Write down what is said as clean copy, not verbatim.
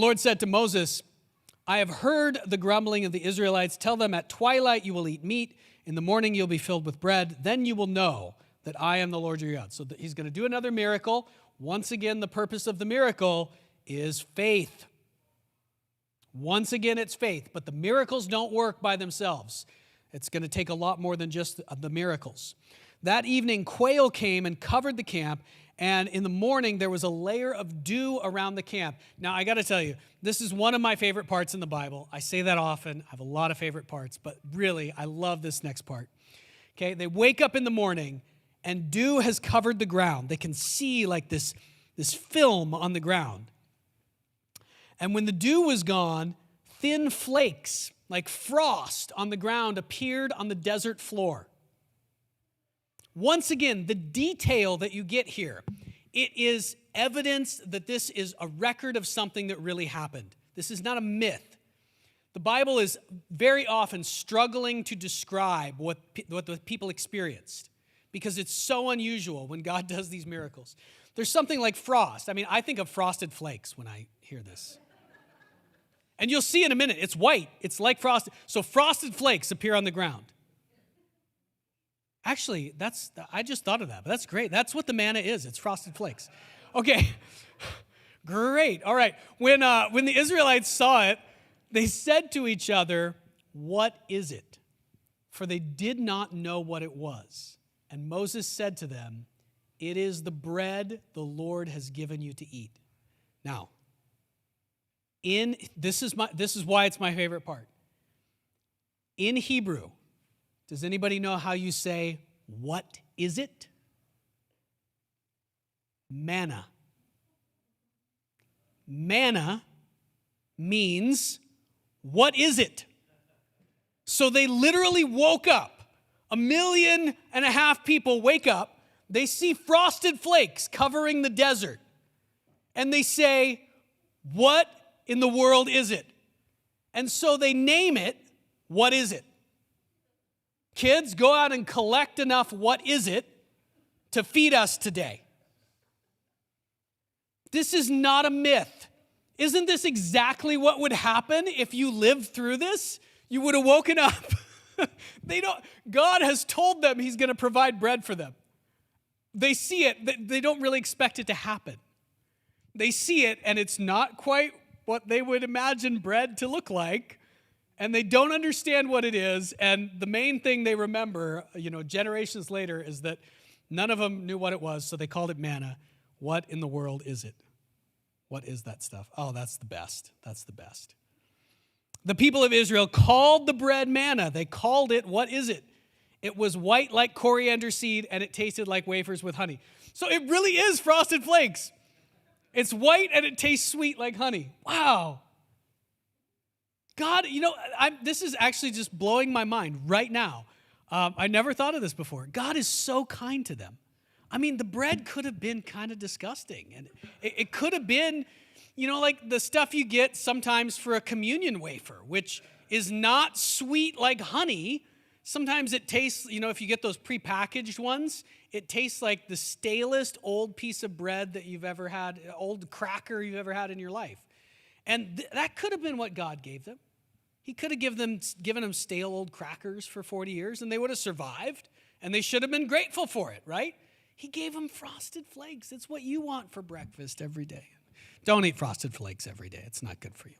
The Lord said to Moses, I have heard the grumbling of the Israelites. Tell them at twilight you will eat meat. In the morning you'll be filled with bread. Then you will know that I am the Lord your God. So he's going to do another miracle. Once again, the purpose of the miracle is faith. Once again, it's faith. But the miracles don't work by themselves. It's going to take a lot more than just the miracles. That evening, quail came and covered the camp. And in the morning, there was a layer of dew around the camp. Now, I got to tell you, this is one of my favorite parts in the Bible. I say that often. I have a lot of favorite parts, but really, I love this next part. Okay, they wake up in the morning, and dew has covered the ground. They can see like this film on the ground. And when the dew was gone, thin flakes, like frost on the ground, appeared on the desert floor. Once again, the detail that you get here, it is evidence that this is a record of something that really happened. This is not a myth. The Bible is very often struggling to describe what the people experienced because it's so unusual when God does these miracles. There's something like frost. I mean, I think of frosted flakes when I hear this. And you'll see in a minute, it's white. It's like frosted. So frosted flakes appear on the ground. Actually, I just thought of that, but that's great. That's what the manna is. It's frosted flakes. Okay, great. All right. When the Israelites saw it, they said to each other, "What is it?" For they did not know what it was. And Moses said to them, "It is the bread the Lord has given you to eat." Now, this is why it's my favorite part. In Hebrew, does anybody know how you say, "What is it"? Manna. Manna means, what is it? So they literally woke up. 1.5 million people wake up. They see frosted flakes covering the desert. And they say, "What in the world is it?" And so they name it, "What is it?" Kids, go out and collect enough "what is it" to feed us today. This is not a myth. Isn't this exactly what would happen if you lived through this? You would have woken up. God has told them he's going to provide bread for them. They see it. They don't really expect it to happen. They see it, and it's not quite what they would imagine bread to look like. And they don't understand what it is. And the main thing they remember, generations later, is that none of them knew what it was, so they called it manna. What in the world is it? What is that stuff? Oh, that's the best. That's the best. The people of Israel called the bread manna. They called it, what is it? It was white like coriander seed, and it tasted like wafers with honey. So it really is frosted flakes. It's white, and it tastes sweet like honey. Wow. God, this is actually just blowing my mind right now. I never thought of this before. God is so kind to them. I mean, the bread could have been kind of disgusting. And it could have been, like the stuff you get sometimes for a communion wafer, which is not sweet like honey. Sometimes it tastes, if you get those prepackaged ones, it tastes like the stalest old piece of bread that you've ever had, old cracker you've ever had in your life. And that could have been what God gave them. He could have given them stale old crackers for 40 years, and they would have survived, and they should have been grateful for it, right? He gave them frosted flakes. It's what you want for breakfast every day. Don't eat frosted flakes every day. It's not good for you.